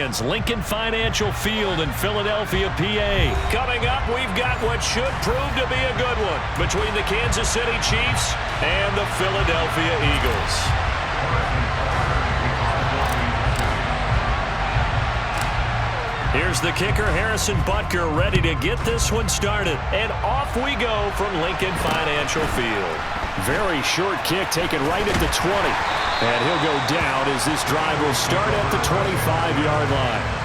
begins. Lincoln Financial Field in Philadelphia, PA. Coming up, we've got what should prove to be a good one between the Kansas City Chiefs and the Philadelphia Eagles. Here's the kicker, Harrison Butker, ready to get this one started. And off we go from Lincoln Financial Field. Very short kick taken right at the 20. And he'll go down as this drive will start at the 25-yard line.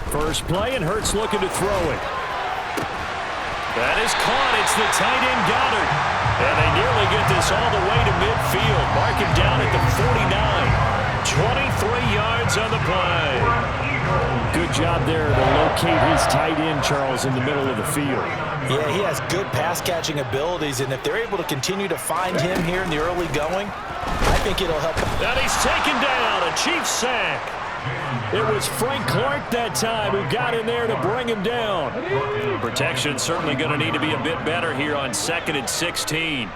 First play, and Hurts looking to throw it. That is caught. It's the tight end Goddard. And they nearly get this all the way to midfield. Mark him down at the 49. 23 yards on the play. Good job there to locate his tight end, Charles, in the middle of the field. Yeah, he has good pass-catching abilities, and if they're able to continue to find him here in the early going, I think it'll help. And he's taken down, a Chiefs sack. It was Frank Clark that time who got in there to bring him down. Protection certainly going to need to be a bit better here on 2nd and 16.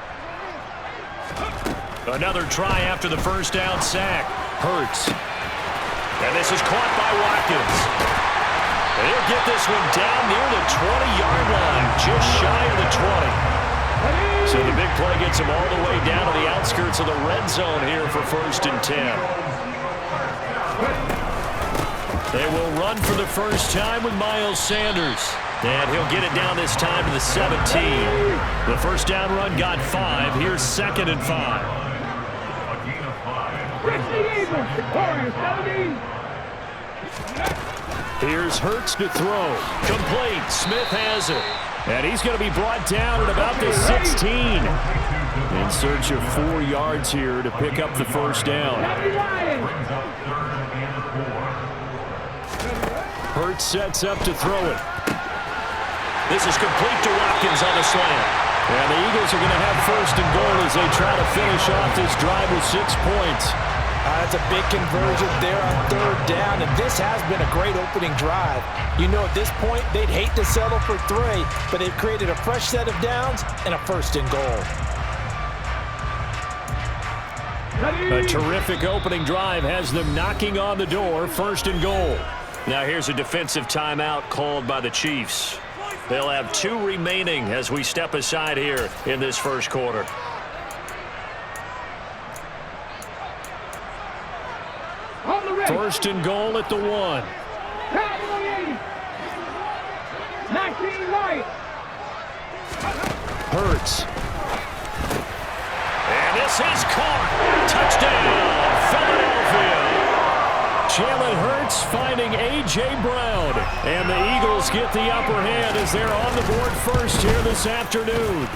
Another try after the first down sack. Hurts. And this is caught by Watkins. And he'll get this one down near the 20-yard line, just shy of the 20. So the big play gets him all the way down to the outskirts of the red zone here for 1st and 10. They will run for the first time with Miles Sanders. And he'll get it down this time to the 17. The first down run got 5. Here's 2nd and 5. Here's Hurts to throw. Complete. Smith has it. And he's going to be brought down at about the 16. In search of 4 yards here to pick up the first down. Hurts sets up to throw it. This is complete to Watkins on the slant. And the Eagles are going to have 1st and goal as they try to finish off this drive with 6 points. That's a big conversion there on 3rd down, and this has been a great opening drive. You know, at this point, they'd hate to settle for 3, but they've created a fresh set of downs and a 1st and goal. A terrific opening drive has them knocking on the door, 1st and goal. Now here's a defensive timeout called by the Chiefs. They'll have 2 remaining as we step aside here in this first quarter. First and goal at the 1. 19 right. Hurts. And this is caught. Touchdown, Philadelphia. Jalen Hurts finding A.J. Brown. And the Eagles get the upper hand as they're on the board first here this afternoon.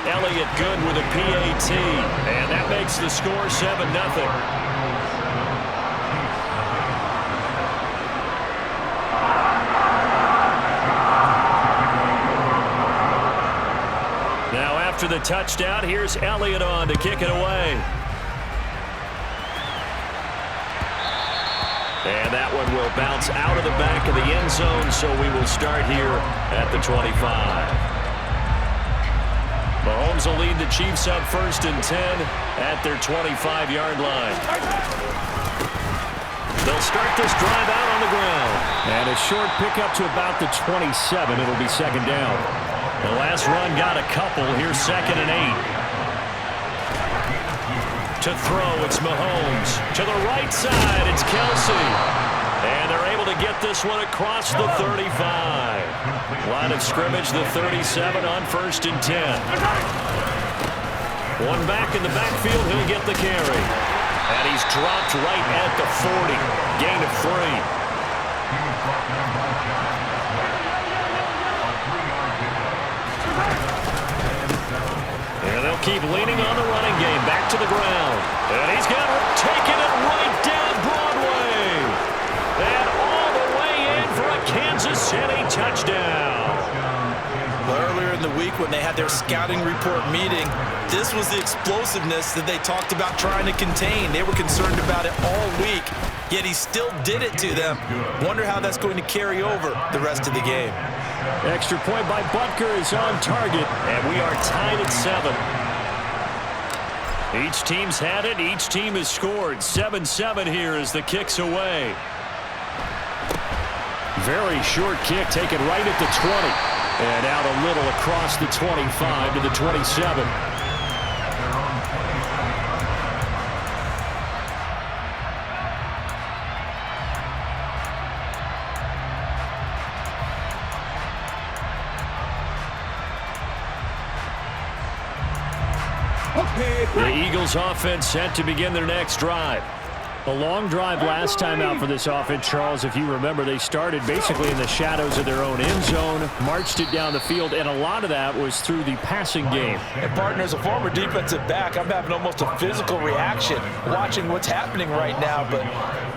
Elliott good with a PAT. And that makes the score 7-0. After the touchdown, here's Elliott on to kick it away. And that one will bounce out of the back of the end zone, so we will start here at the 25. Mahomes will lead the Chiefs up 1st and 10 at their 25-yard line. They'll start this drive out on the ground. And a short pickup to about the 27. It'll be 2nd down. The last run got a couple. Here's 2nd and 8. To throw, it's Mahomes. To the right side, it's Kelsey. And they're able to get this one across the 35. Line of scrimmage, the 37 on 1st and 10. One back in the backfield, he'll get the carry. And he's dropped right at the 40. Gain of 3. And they'll They'll keep leaning on the running game. Back to the ground. And he's got it, taking it right down Broadway. And all the way in for a Kansas City touchdown. Earlier in the week when they had their scouting report meeting, this was the explosiveness that they talked about trying to contain. They were concerned about it all week, yet he still did it to them. Wonder how that's going to carry over the rest of the game. Extra point by Butker is on target, and we are tied at 7. Each team's had it. Each team has scored. 7-7 here as the kick's away. Very short kick taken right at the 20. And out a little across the 25 to the 27. The Eagles offense set to begin their next drive. A long drive last time out for this offense, Charles. If you remember, they started basically in the shadows of their own end zone, marched it down the field, and a lot of that was through the passing game. And, partner, as a former defensive back, I'm having almost a physical reaction watching what's happening right now. But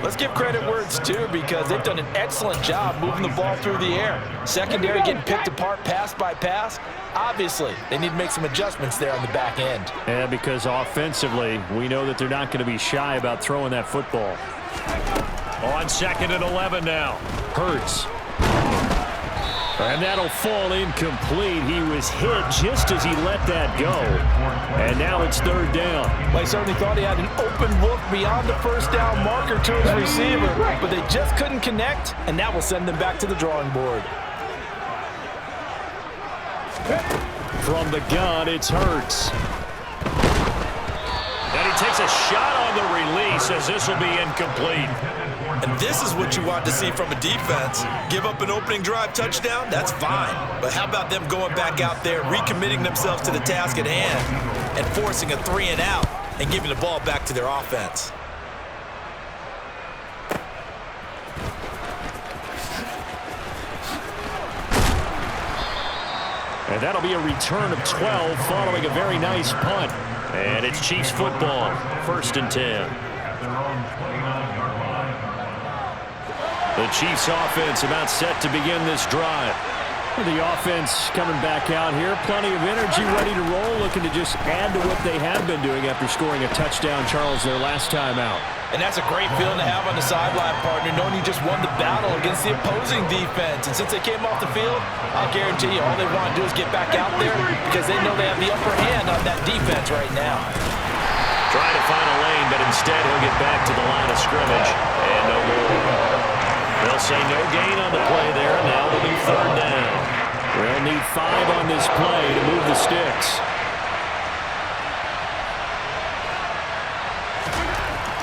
let's give credit where it's due because they've done an excellent job moving the ball through the air. Secondary getting picked apart pass by pass. Obviously, they need to make some adjustments there on the back end. Yeah, because offensively, we know that they're not going to be shy about throwing that football. On 2nd and 11 now. Hurts. And that'll fall incomplete. He was hit just as he let that go. And now it's 3rd down. Well, he certainly thought he had an open look beyond the first down marker to his receiver, but they just couldn't connect, and that will send them back to the drawing board. From the gun, it's Hurts. And he takes a shot on the release as this will be incomplete. And this is what you want to see from a defense. Give up an opening drive touchdown, that's fine. But how about them going back out there, recommitting themselves to the task at hand, and forcing a 3-and-out and giving the ball back to their offense. And that'll be a return of 12 following a very nice punt. And it's Chiefs football, 1st and 10. The Chiefs offense about set to begin this drive. The offense coming back out here. Plenty of energy, ready to roll, looking to just add to what they have been doing after scoring a touchdown, Charles, their last time out. And that's a great feeling to have on the sideline, partner, knowing you just won the battle against the opposing defense. And since they came off the field, I'll guarantee you all they want to do is get back out there because they know they have the upper hand on that defense right now. Trying to find a lane, but instead he'll get back to the line of scrimmage. And no more. They'll say no gain on the play there. Now it'll be 3rd down. We'll need 5 on this play to move the sticks.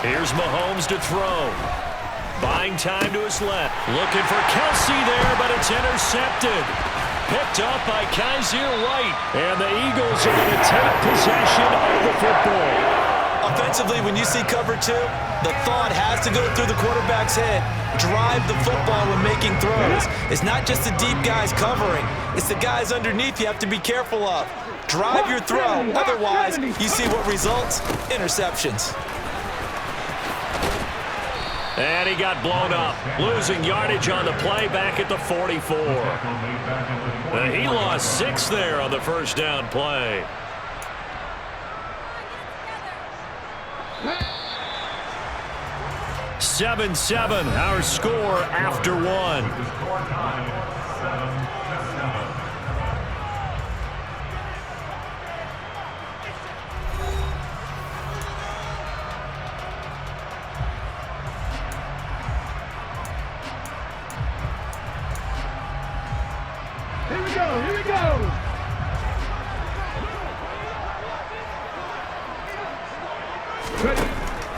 Here's Mahomes to throw. Buying time to his left. Looking for Kelsey there, but it's intercepted. Picked up by Kaiser White. And the Eagles are going to take possession of the football. Offensively, when you see cover 2, the thought has to go through the quarterback's head. Drive the football when making throws. It's not just the deep guys covering. It's the guys underneath you have to be careful of. Drive your throw. Otherwise, you see what results? Interceptions. And he got blown up. Losing yardage on the play back at the 44. He lost 6 there on the 1st down play. Seven, our score after 1. Here we go.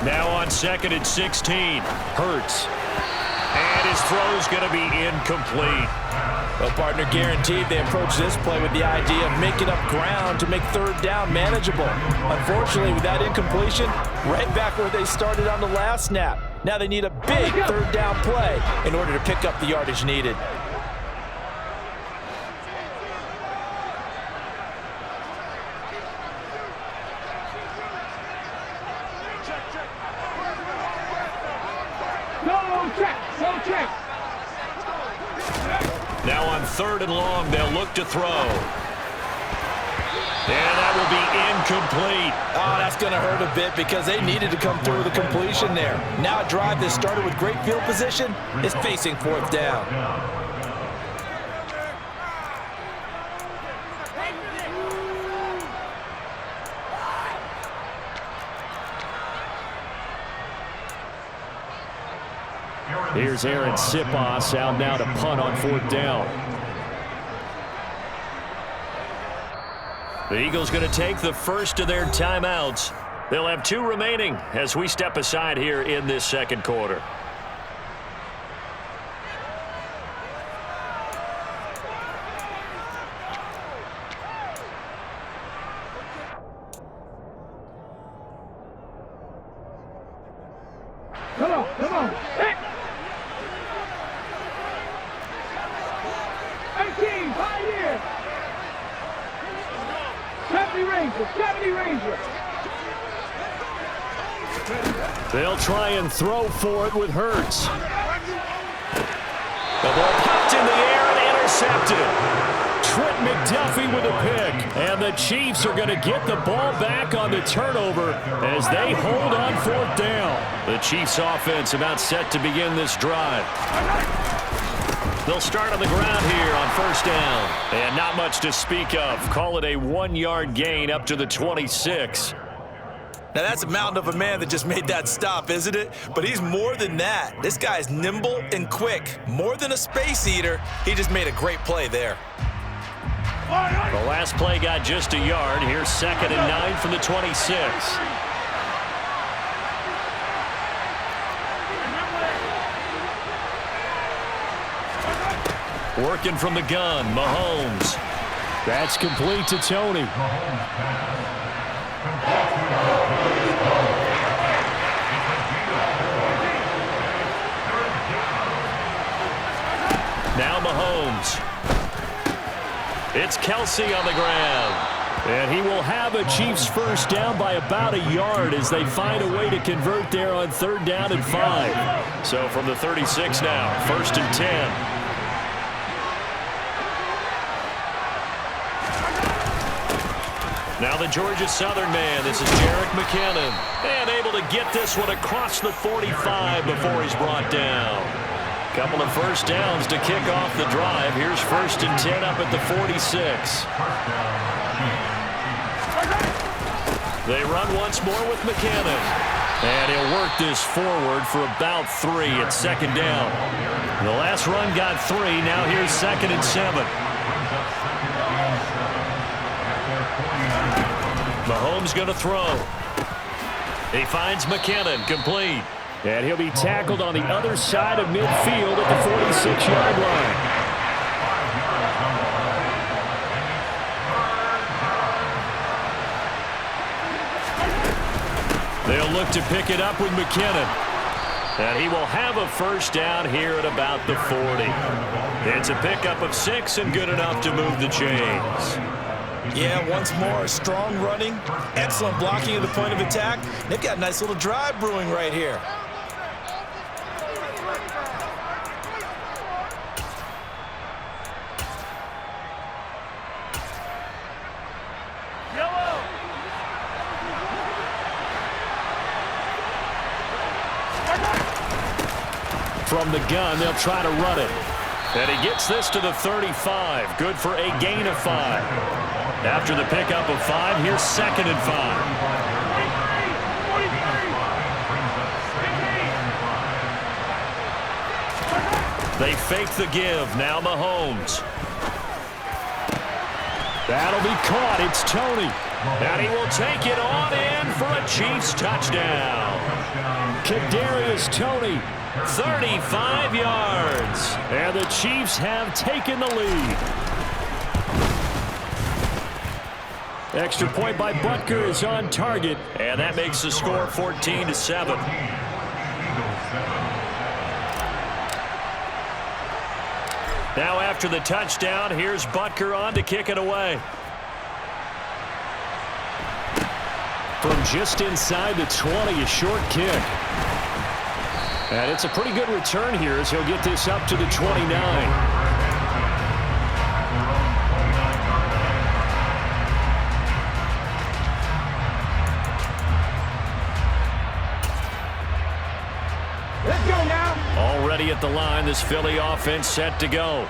Now on 2nd and 16. Hurts. And his throw's going to be incomplete. Well, partner, guaranteed they approach this play with the idea of making up ground to make 3rd down manageable. Unfortunately, with that incompletion, right back where they started on the last snap. Now they need a big 3rd down play in order to pick up the yardage needed. Now on 3rd and long, they'll look to throw. And that will be incomplete. Oh, that's going to hurt a bit because they needed to come through with a completion there. Now a drive that started with great field position is facing 4th down. Here's Aaron Sipos out now to punt on 4th down. The Eagles going to take the first of their timeouts. They'll have 2 remaining as we step aside here in this 2nd quarter. Come on. Hey. 18, 5 years. 70 Rangers. They'll try and throw for it with Hurts. The ball popped in the air and intercepted. Trent McDuffie with a pick. And the Chiefs are going to get the ball back on the turnover as they hold on 4th down. The Chiefs offense about set to begin this drive. They'll start on the ground here on 1st down. And not much to speak of. Call it a 1-yard gain up to the 26. Now, that's a mountain of a man that just made that stop, isn't it? But he's more than that. This guy's nimble and quick. More than a space eater, he just made a great play there. The last play got just a yard. Here's 2nd and 9 from the 26. Working from the gun, Mahomes. That's complete to Tony. Now Mahomes. It's Kelsey on the ground. And he will have a Chiefs 1st down by about a yard as they find a way to convert there on 3rd down and 5. So from the 36 now, 1st and 10. Now the Georgia Southern man, this is Jerick McKinnon. And able to get this one across the 45 before he's brought down. Couple of 1st downs to kick off the drive. Here's 1st and 10 up at the 46. They run once more with McKinnon. And he'll work this forward for about 3 at 2nd down. The last run got 3. Now here's 2nd and 7. Mahomes going to throw. He finds McKinnon, complete. And he'll be tackled on the other side of midfield at the 46-yard line. They'll look to pick it up with McKinnon. And he will have a 1st down here at about the 40. It's a pickup of 6 and good enough to move the chains. Yeah, once more, strong running, excellent blocking at the point of attack. They've got a nice little drive brewing right here. From the gun, they'll try to run it. And he gets this to the 35. Good for a gain of 5. After the pickup of 5, here's 2nd and 5. They fake the give. Now Mahomes. That'll be caught. It's Tony. And he will take it on in for a Chiefs touchdown. Kadarius Toney. 35 yards. And the Chiefs have taken the lead. Extra point by Butker is on target. And that makes the score 14-7. Now after the touchdown, here's Butker on to kick it away. From just inside the 20, a short kick. And it's a pretty good return here as he'll get this up to the 29. Let's go now. Already at the line, this Philly offense set to go.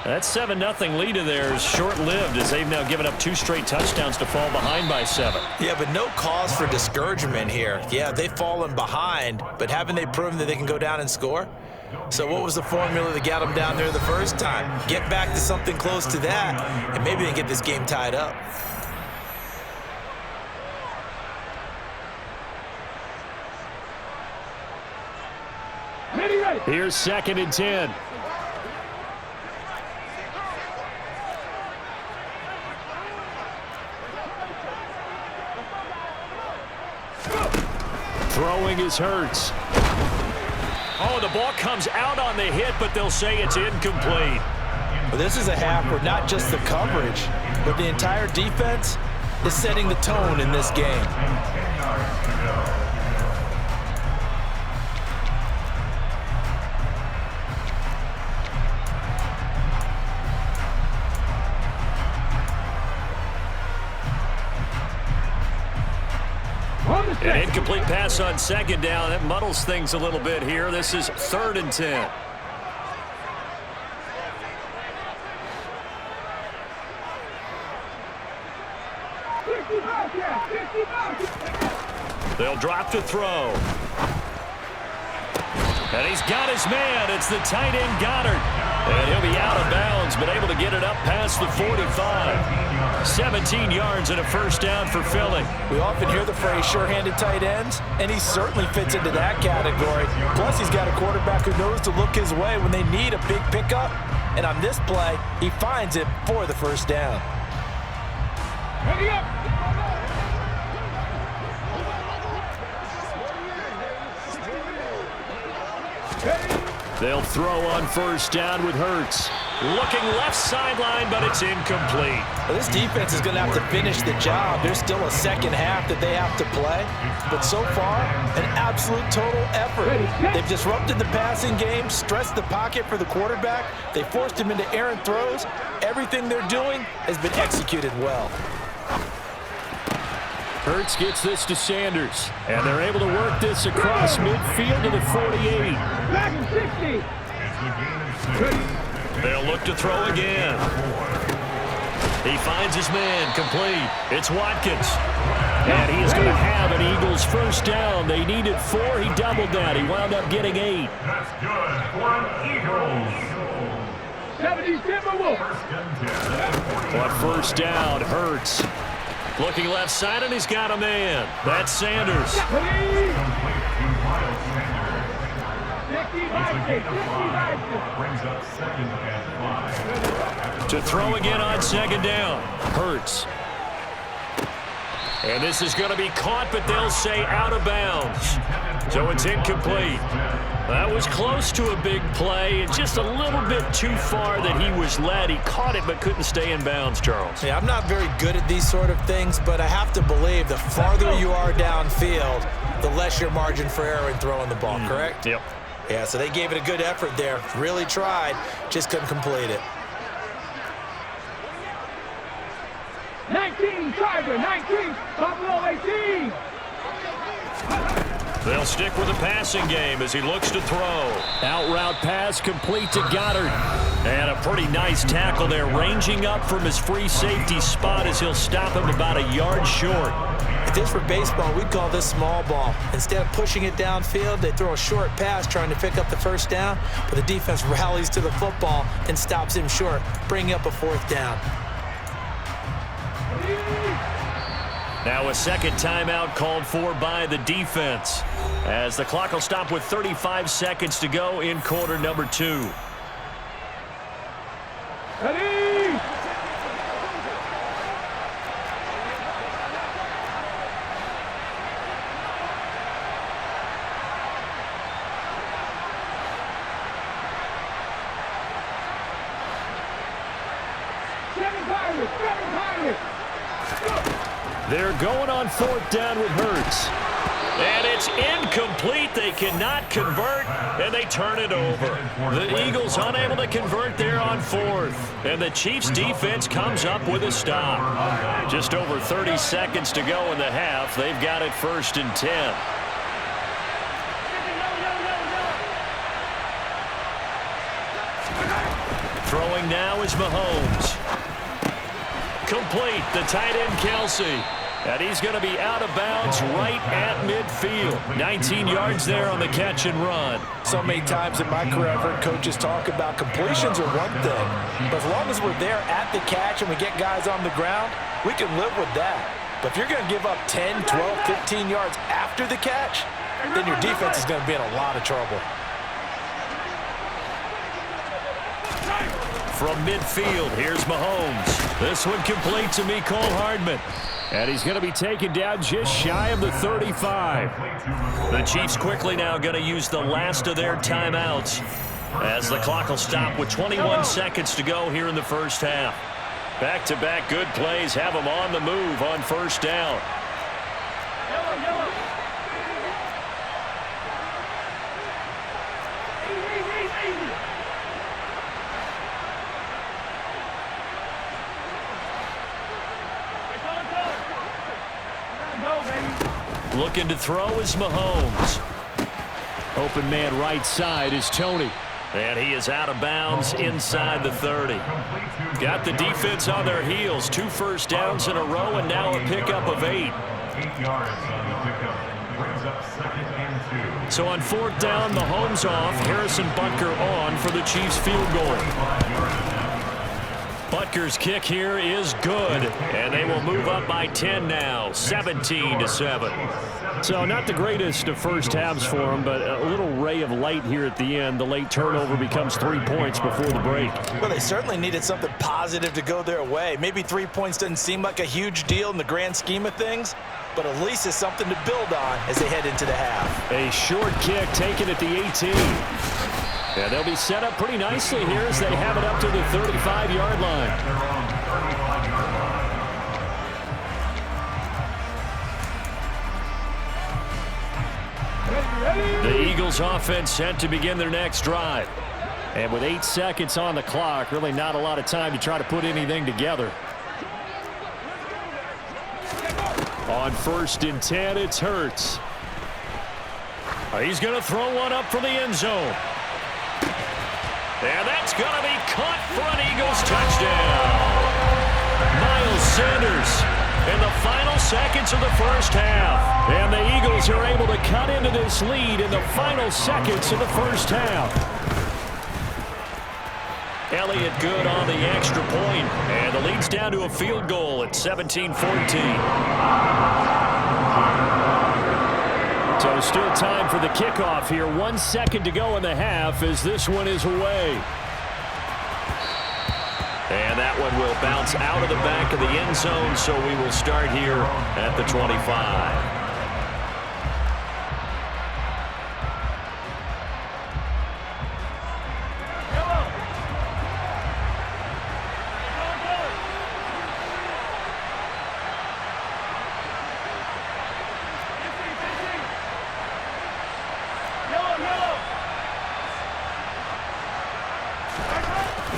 That 7-0 lead of theirs short-lived as they've now given up 2 straight touchdowns to fall behind by 7. Yeah, but no cause for discouragement here. Yeah, they've fallen behind, but haven't they proven that they can go down and score? So what was the formula that got them down there the first time? Get back to something close to that, and maybe they can get this game tied up. Ready. Here's 2nd and 10. Throwing is Hurts. Oh, the ball comes out on the hit, but they'll say it's incomplete. Well, this is a half where not just the coverage, but the entire defense is setting the tone in this game. An incomplete pass on 2nd down. That muddles things a little bit here. This is 3rd and 10. They'll drop to throw. And he's got his man. It's the tight end Goddard. And he'll be out of bounds, but able to get it up past the 45. 17 yards and a first down for Philly. We often hear the phrase sure-handed tight ends, and he certainly fits into that category. Plus, he's got a quarterback who knows to look his way when they need a big pickup. And on this play, he finds it for the first down. Ready up. They'll throw on first down with Hurts. Looking left sideline, but it's incomplete. Well, this defense is going to have to finish the job. There's still a second half that they have to play. But so far, an absolute total effort. They've disrupted the passing game, stressed the pocket for the quarterback. They forced him into errant throws. Everything they're doing has been executed well. Hurts gets this to Sanders, and they're able to work this across midfield to the 48. Back in 60. They'll look to throw again. He finds his man, complete. It's Watkins. And he is going to have an Eagles first down. They needed 4. He doubled that. He wound up getting 8. That's good for Eagles. 70 Timberwolves. On first down, Hurts. Looking left side, and he's got a man. That's Sanders. Brings up 2nd and 5. To throw again on 2nd down. Hurts. And this is going to be caught, but they'll say out of bounds. So it's incomplete. That was close to a big play and just a little bit too far that he was led. He caught it but couldn't stay in bounds, Charles. Yeah, I'm not very good at these sort of things, but I have to believe the farther you are downfield, the less your margin for error in throwing the ball, correct? Yep. Yeah, so they gave it a good effort there. Really tried, just couldn't complete it. 19 Tiger, 19 Buffalo 18. They'll stick with the passing game as he looks to throw. Out route pass complete to Goddard. And a pretty nice tackle there, ranging up from his free safety spot as he'll stop him about a yard short. If this were baseball, we'd call this small ball. Instead of pushing it downfield, they throw a short pass trying to pick up the first down, but the defense rallies to the football and stops him short, bringing up a 4th down. Now a second timeout called for by the defense as the clock will stop with 35 seconds to go in quarter number 2. Ready. Seven Pirates. They're going on 4th down with Hurts. And it's It's incomplete. They cannot convert, and they turn it over. The Eagles unable to convert there on fourth, and the Chiefs defense comes up with a stop. Just over 30 seconds to go in the half. They've got it 1st and 10. Throwing now is Mahomes. Complete, the tight end Kelsey. And he's going to be out of bounds right at midfield. 19 yards there on the catch and run. So many times in my career I've heard coaches talk about completions are one thing. But as long as we're there at the catch and we get guys on the ground, we can live with that. But if you're going to give up 10, 12, 15 yards after the catch, then your defense is going to be in a lot of trouble. From midfield, here's Mahomes. This one complete to Mecole Hardman. And he's going to be taken down just shy of the 35. The Chiefs quickly now going to use the last of their timeouts as the clock will stop with 21 seconds to go here in the first half. Back-to-back good plays have them on the move on first down. Looking to throw is Mahomes. Open man right side is Tony. And he is out of bounds inside the 30. Got the defense on their heels. 2 first downs in a row and now a pickup of 8. 8 yards on the pickup. Brings up 2nd and 2. So on 4th down, Mahomes off. Harrison Butker on for the Chiefs field goal. Butker's kick here is good, and they will move up by 10 now, 17-7. So not the greatest of first halves for him, but a little ray of light here at the end. The late turnover becomes 3 points before the break. Well, they certainly needed something positive to go their way. Maybe 3 points doesn't seem like a huge deal in the grand scheme of things, but at least it's something to build on as they head into the half. A short kick taken at the 18. And they'll be set up pretty nicely here as they have it up to the 35-yard line. The Eagles offense set to begin their next drive. And with 8 seconds on the clock, really not a lot of time to try to put anything together. On 1st and 10, it's Hurts. He's going to throw one up from the end zone. And that's going to be caught for an Eagles touchdown. Miles Sanders in the final seconds of the first half. And the Eagles are able to cut into this lead in the final seconds of the first half. Elliott good on the extra point. And the lead's down to a field goal at 17-14. So still time for the kickoff here. 1 second to go in the half as this one is away. And that one will bounce out of the back of the end zone, so we will start here at the 25.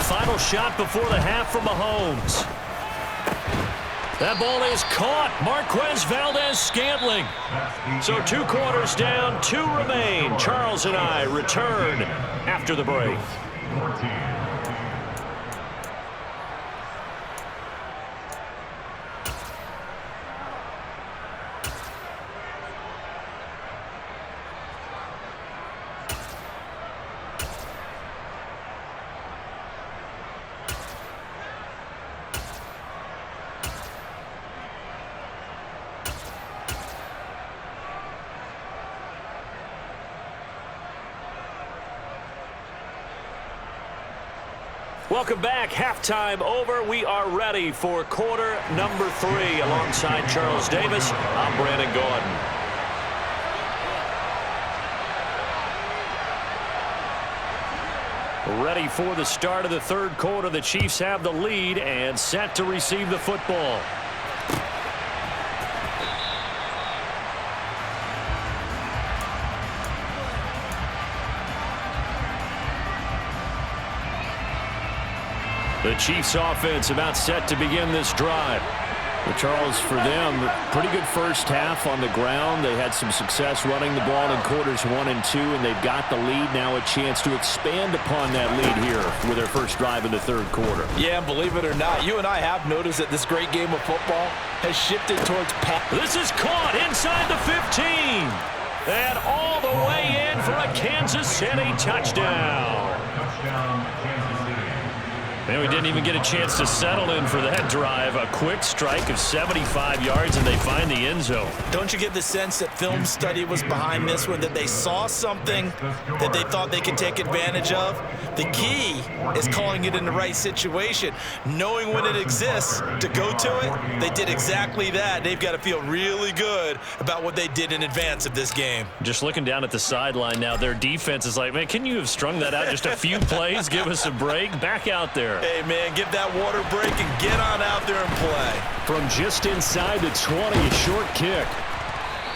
Final shot before the half from Mahomes. That ball is caught. Marquez Valdez-Scantling. So 2 quarters down, 2 remain. Charles and I return after the break. 14. Welcome back. Halftime over. We are ready for quarter number 3. Alongside Charles Davis, I'm Brandon Gordon. Ready for the start of the 3rd quarter. The Chiefs have the lead and set to receive the football. The Chiefs offense about set to begin this drive. Well, Charles, for them, pretty good first half on the ground. They had some success running the ball in quarters 1 and 2, and they've got the lead. Now a chance to expand upon that lead here with their first drive in the third quarter. Yeah, and believe it or not, you and I have noticed that this great game of football has shifted towards pass. This is caught inside the 15. And all the way in for a Kansas City touchdown. Touchdown, Kansas City. And we didn't even get a chance to settle in for that drive. A quick strike of 75 yards, and they find the end zone. Don't you get the sense that film study was behind this one, that they saw something that they thought they could take advantage of? The key is calling it in the right situation, knowing when it exists to go to it. They did exactly that. They've got to feel really good about what they did in advance of this game. Just looking down at the sideline now, their defense is like, man, can you have strung that out just a few plays? Give us a break. Back out there. Hey, man, give that water break and get on out there and play. From just inside the 20, a short kick.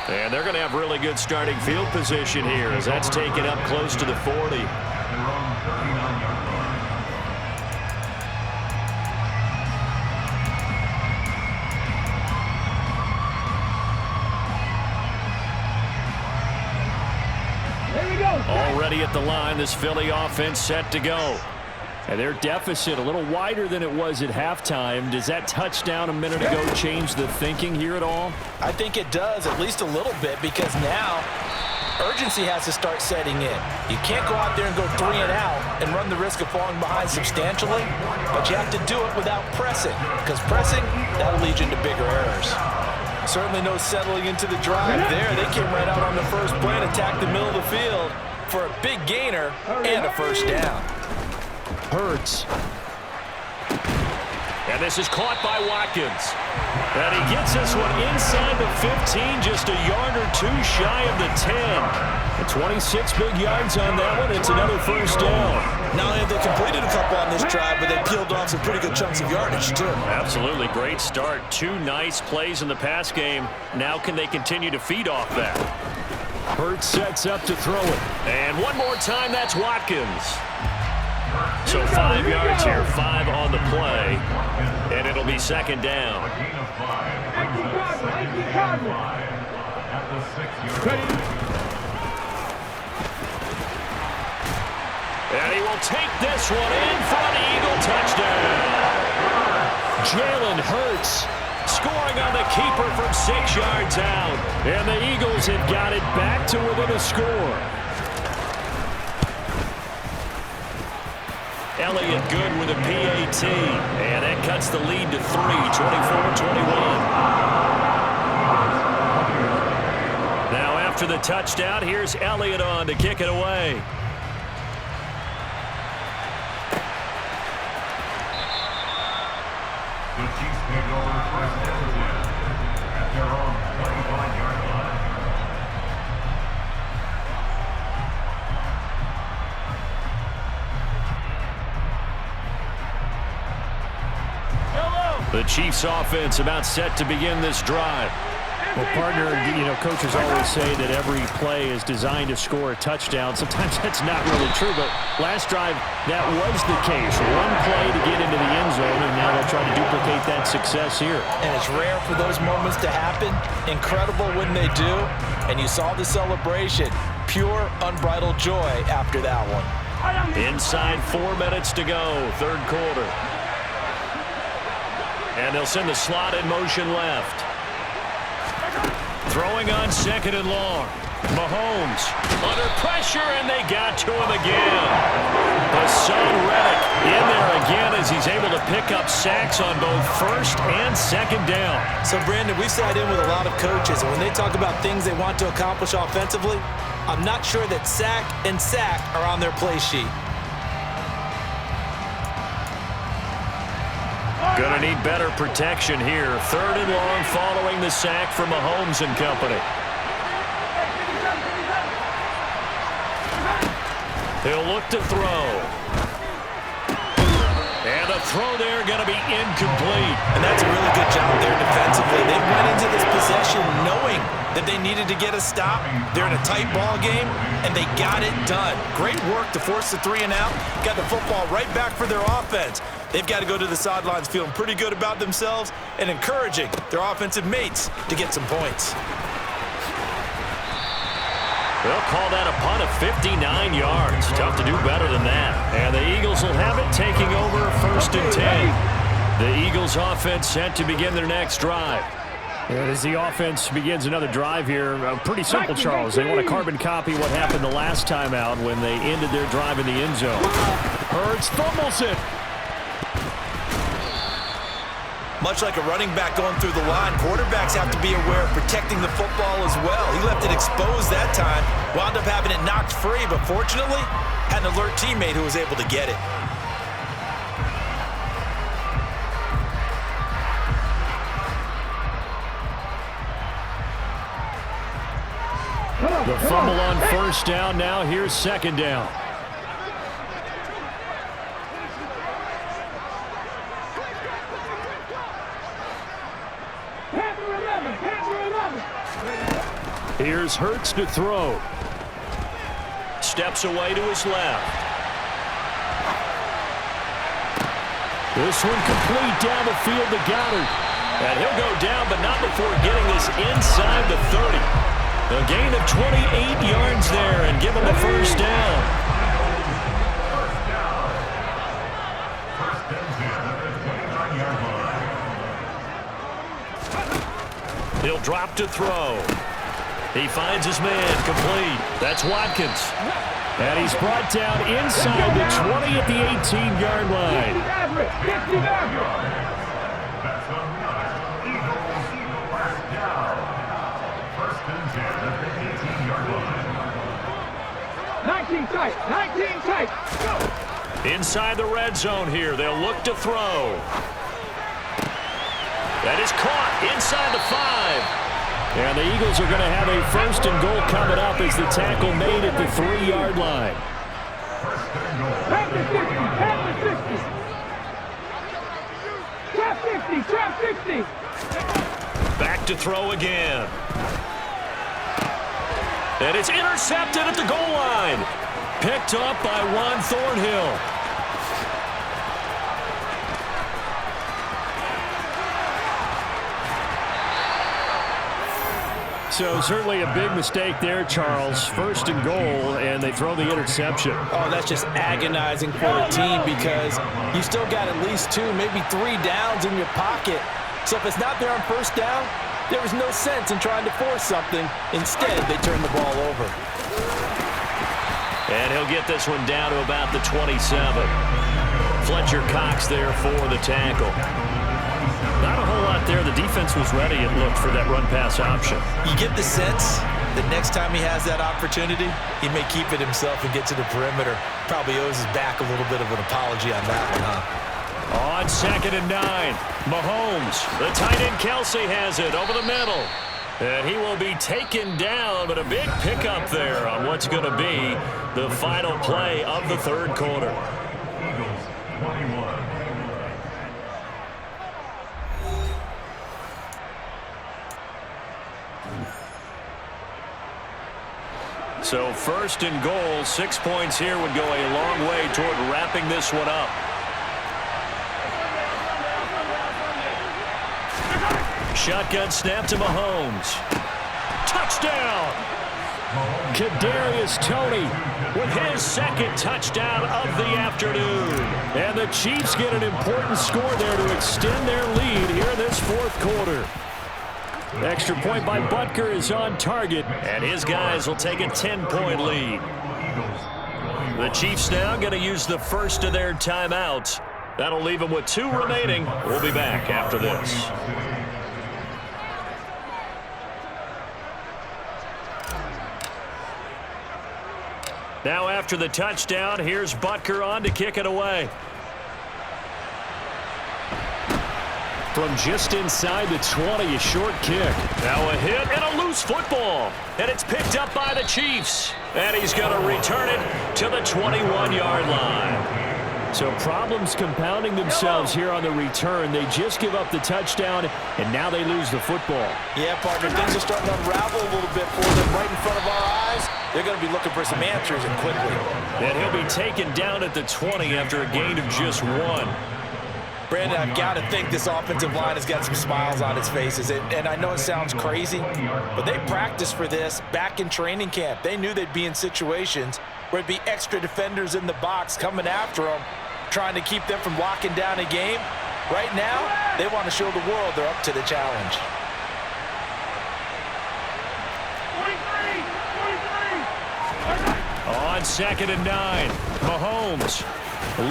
And they're going to have really good starting field position here as that's taken up close to the 40. Here we go. Already at the line, this Philly offense set to go. And their deficit a little wider than it was at halftime. Does that touchdown a minute ago change the thinking here at all? I think it does, at least a little bit, because now urgency has to start setting in. You can't go out there and go 3 and out and run the risk of falling behind substantially, but you have to do it without pressing, because pressing, that'll lead you into bigger errors. Certainly no settling into the drive there. They came right out on the first play and attacked the middle of the field for a big gainer and a first down. Hurts. And this is caught by Watkins. And he gets this one inside the 15, just a yard or two shy of the 10. And 26 big yards on that one. It's another first down. Not only have they completed a couple on this drive, but they peeled off some pretty good chunks of yardage, too. Absolutely. Great start. 2 nice plays in the pass game. Now can they continue to feed off that? Hurts sets up to throw it. And one more time, that's Watkins. So 5 yards here, 5 on the play, and it'll be second down. A gain of 5 brings up second and 5 at the 6-yard line. And he will take this one in for an Eagle touchdown. Jalen Hurts scoring on the keeper from 6 yards out. And the Eagles have got it back to within a score. Elliott good with a PAT, and that cuts the lead to 3, 24-21. Now after the touchdown, here's Elliott on to kick it away. The Chiefs take over first and 10 at their own 25-yard line. The Chiefs offense about set to begin this drive. Well, partner, coaches always say that every play is designed to score a touchdown. Sometimes that's not really true, but last drive, that was the case. One play to get into the end zone, and now they'll try to duplicate that success here. And it's rare for those moments to happen. Incredible when they do. And you saw the celebration. Pure, unbridled joy after that one. Inside 4 minutes to go, third quarter. And they'll send the slot in motion left. Throwing on second and long. Mahomes under pressure, and they got to him again. Hassan Reddick in there again as he's able to pick up sacks on both first and second down. So, Brandon, we sat in with a lot of coaches, and when they talk about things they want to accomplish offensively, I'm not sure that sack and sack are on their play sheet. Gonna need better protection here. Third and long following the sack from Mahomes and company. He'll look to throw. And a the throw there going to be incomplete. And that's a really good job there defensively. They went into this possession knowing that they needed to get a stop. They're in a tight ball game, and they got it done. Great work to force the 3 and out. Got the football right back for their offense. They've got to go to the sidelines feeling pretty good about themselves and encouraging their offensive mates to get some points. They'll call that a punt of 59 yards. Tough to do better than that. And the Eagles will have it, taking over 1st and 10. The Eagles offense set to begin their next drive. And as the offense begins another drive here, pretty simple, Charles. They want to carbon copy what happened the last time out when they ended their drive in the end zone. Hurts fumbles it. Much like a running back going through the line, quarterbacks have to be aware of protecting the football as well. He left it exposed that time, wound up having it knocked free, but fortunately, had an alert teammate who was able to get it. The fumble on 1st down. Now here's 2nd down. Here's Hurts to throw. Steps away to his left. This one complete down the field to Goddard. And he'll go down, but not before getting this inside the 30. A gain of 28 yards there and give him a 1st down. He'll drop to throw. He finds his man complete. That's Watkins. And he's brought down inside the 20 at the 18-yard line. 19 tight, 19 tight. Go. Inside the red zone here. They'll look to throw. That is caught inside the 5. And the Eagles are going to have a 1st and goal coming up as the tackle made at the 3-yard line. Tap the 50, tap the 50. Trap 50, trap 50. Back to throw again. And it's intercepted at the goal line. Picked up by Juan Thornhill. So certainly a big mistake there, Charles. 1st and goal, and they throw the interception. Oh, that's just agonizing for the team because you still got at least 2, maybe 3 downs in your pocket. So if it's not there on 1st down, there was no sense in trying to force something. Instead, they turn the ball over. And he'll get this one down to about the 27. Fletcher Cox there for the tackle. Not a whole lot there. The defense was ready, it looked, for that run-pass option. You get the sense that next time he has that opportunity, he may keep it himself and get to the perimeter. Probably owes his back a little bit of an apology on that one, huh? On 2nd and 9, Mahomes. The tight end Kelsey has it over the middle. And he will be taken down, but a big pickup there on what's going to be the final play of the 3rd quarter. Eagles 21. So 1st and goal, 6 points here would go a long way toward wrapping this one up. Shotgun snap to Mahomes. Touchdown! Kadarius Toney with his 2nd touchdown of the afternoon. And the Chiefs get an important score there to extend their lead here in this 4th quarter. Extra point by Butker is on target, and his guys will take a 10-point lead. The Chiefs now going to use the 1st of their timeouts. That'll leave them with 2 remaining. We'll be back after this. Now after the touchdown, here's Butker on to kick it away. From just inside the 20, a short kick. Now a hit and a loose football. And it's picked up by the Chiefs. And he's going to return it to the 21-yard line. So problems compounding themselves here on the return. They just give up the touchdown, and now they lose the football. Yeah, partner, things are starting to unravel a little bit for them right in front of our eyes. They're going to be looking for some answers, and quickly. And he'll be taken down at the 20 after a gain of just 1. Brandon, I've got to think this offensive line has got some smiles on its faces. And I know it sounds crazy, but they practiced for this back in training camp. They knew they'd be in situations where it'd be extra defenders in the box coming after them, trying to keep them from locking down a game. Right now, they want to show the world they're up to the challenge. 23. On 2nd and 9, Mahomes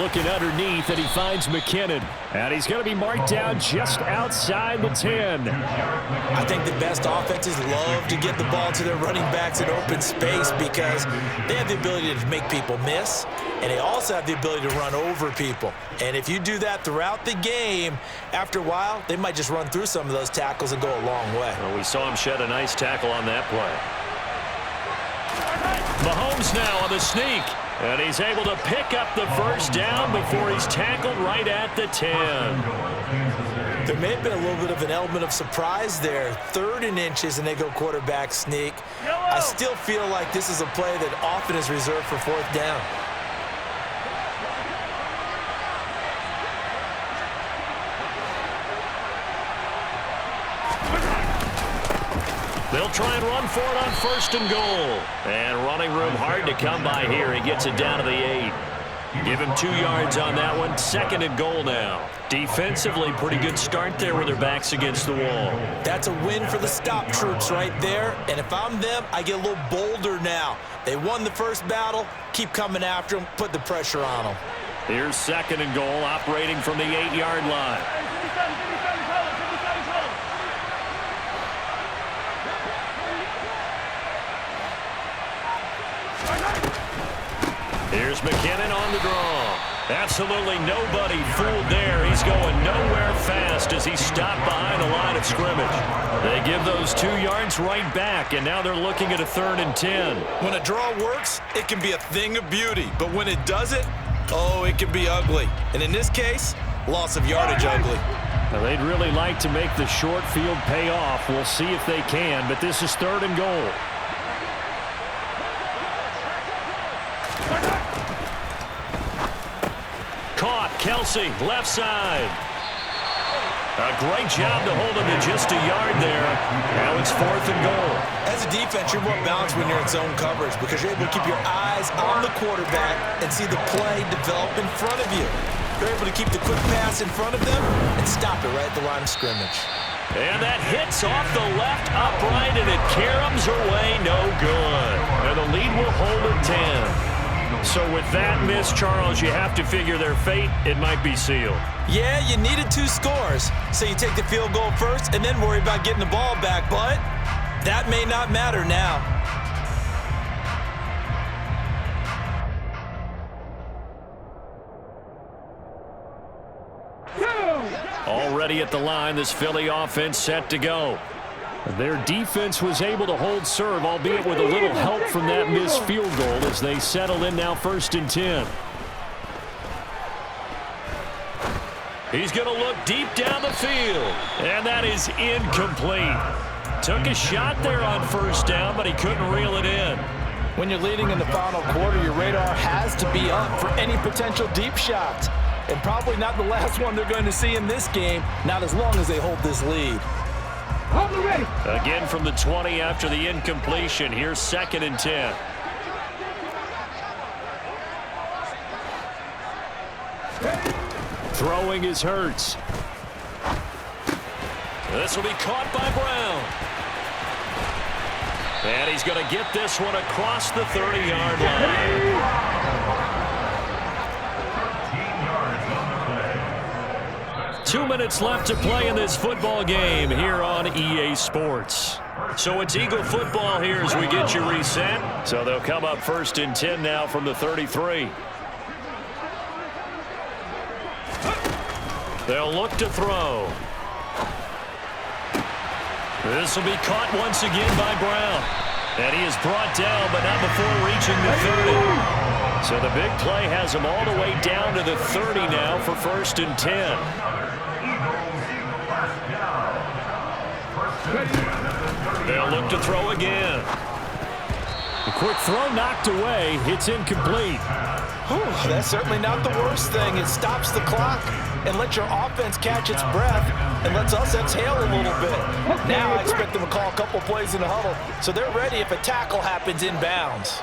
looking underneath, and he finds McKinnon. And he's going to be marked down just outside the 10. I think the best offenses love to get the ball to their running backs in open space because they have the ability to make people miss, and they also have the ability to run over people. And if you do that throughout the game, after a while, they might just run through some of those tackles and go a long way. Well, we saw him shed a nice tackle on that play. Mahomes now on the sneak. And he's able to pick up the first down before he's tackled right at the 10. There may have been a little bit of an element of surprise there. 3rd and inches, and they go quarterback sneak. I still feel like this is a play that often is reserved for 4th down. They'll try and run for it on 1st and goal. And running room hard to come by here. He gets it down to the 8. Give him 2 yards on that one. 2nd and goal now. Defensively, pretty good start there with their backs against the wall. That's a win for the stop troops right there. And if I'm them, I get a little bolder now. They won the first battle. Keep coming after them. Put the pressure on them. Here's 2nd and goal, operating from the 8-yard line. Here's McKinnon on the draw. Absolutely nobody fooled there. He's going nowhere fast as he stopped behind the line of scrimmage. They give those 2 yards right back, and now they're looking at a 3rd and 10. When a draw works, it can be a thing of beauty. But when it doesn't, oh, it can be ugly. And in this case, loss of yardage ugly. Now, they'd really like to make the short field pay off. We'll see if they can, but this is 3rd and goal. Caught, Kelsey, left side. A great job to hold him to just a yard there. Now it's 4th and goal. As a defense, you're more balanced when you're in zone coverage because you're able to keep your eyes on the quarterback and see the play develop in front of you. You're able to keep the quick pass in front of them and stop it right at the line of scrimmage. And that hits off the left upright, and it caroms away no good. And the lead will hold at 10. So with that miss, Charles, you have to figure their fate. It might be sealed. Yeah, you needed 2 scores. So you take the field goal first and then worry about getting the ball back. But that may not matter now. Already at the line, this Philly offense set to go. Their defense was able to hold serve, albeit with a little help from that missed field goal as they settle in now 1st and 10. He's going to look deep down the field, and that is incomplete. Took a shot there on 1st down, but he couldn't reel it in. When you're leading in the final quarter, your radar has to be up for any potential deep shots. And probably not the last one they're going to see in this game, not as long as they hold this lead. Again from the 20 after the incompletion. Here's 2nd and 10. Throwing is Hurts. This will be caught by Brown. And he's going to get this one across the 30-yard line. 2 minutes left to play in this football game here on EA Sports. So it's Eagle football here as we get you reset. So they'll come up 1st and 10 now from the 33. They'll look to throw. This will be caught once again by Brown. And he is brought down, but not before reaching the 30. So the big play has him all the way down to the 30 now for 1st and 10. They'll look to throw again. The quick throw knocked away. It's incomplete. Whew, that's certainly not the worst thing. It stops the clock and lets your offense catch its breath and lets us exhale a little bit. Now I expect them to call a couple plays in the huddle so they're ready if a tackle happens inbounds.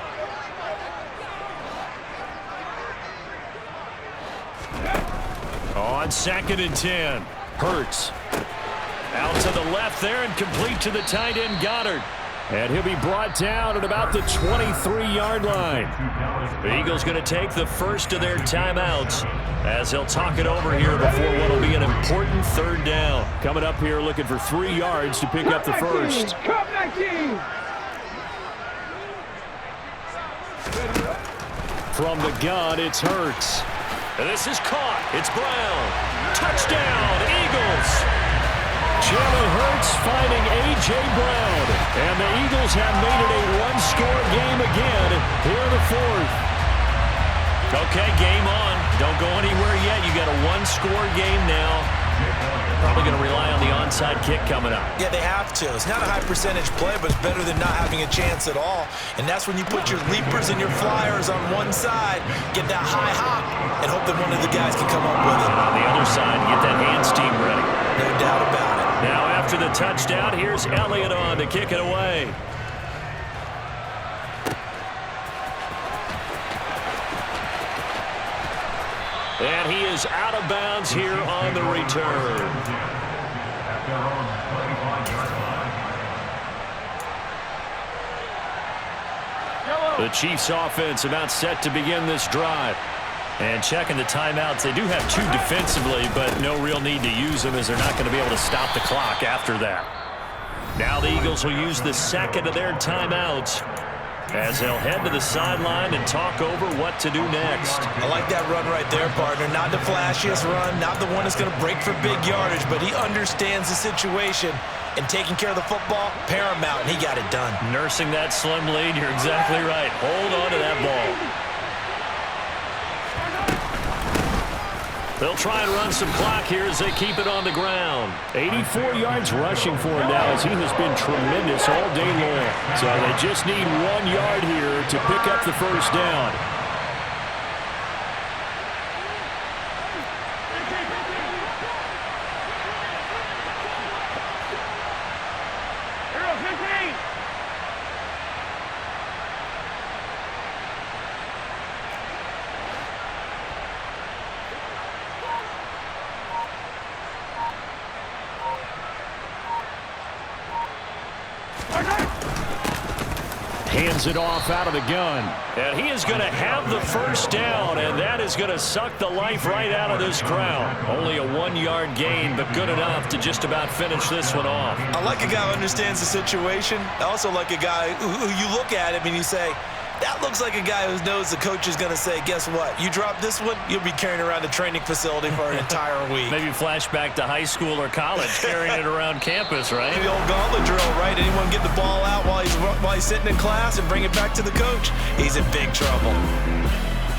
On 2nd and 10, Hurts. Out to the left there and complete to the tight end Goddard. And he'll be brought down at about the 23-yard line. The Eagles going to take the first of their timeouts as they'll talk it over here before what will be an important 3rd down. Coming up here looking for 3 yards to pick up the first. From the gun, it's Hurts. And this is caught. It's Brown. Touchdown, Eagles. Jalen Hurts finding A.J. Brown. And the Eagles have made it a one-score game again here in the 4th. Okay, game on. Don't go anywhere yet. You got a one-score game now. Probably going to rely on the onside kick coming up. Yeah, they have to. It's not a high-percentage play, but it's better than not having a chance at all. And that's when you put your leapers and your flyers on one side, get that high hop, and hope that one of the guys can come up with it. And on the other side, get that hands team ready. No doubt about it. Now after the touchdown, here's Elliott on to kick it away. And he is out of bounds here on the return. The Chiefs offense about set to begin this drive. And checking the timeouts, they do have 2 defensively, but no real need to use them as they're not going to be able to stop the clock after that. Now the Eagles will use the 2nd of their timeouts as they'll head to the sideline and talk over what to do next. I like that run right there, partner. Not the flashiest run, not the one that's going to break for big yardage, but he understands the situation, and taking care of the football, paramount, and he got it done. Nursing that slim lead, you're exactly right. Hold on to that ball. They'll try and run some clock here as they keep it on the ground. 84 yards rushing for him now as he has been tremendous all day long. So they just need 1 yard here to pick up the first down. Hands it off out of the gun. And he is going to have the first down, and that is going to suck the life right out of this crowd. Only a 1 yard gain, but good enough to just about finish this one off. I like a guy who understands the situation. I also like a guy who you look at him and you say, that looks like a guy who knows the coach is going to say, guess what? You drop this one, you'll be carrying around the training facility for an entire week. Maybe flashback to high school or college, carrying it around campus, right? The old gauntlet drill, right? Anyone get the ball out while he's sitting in class and bring it back to the coach? He's in big trouble.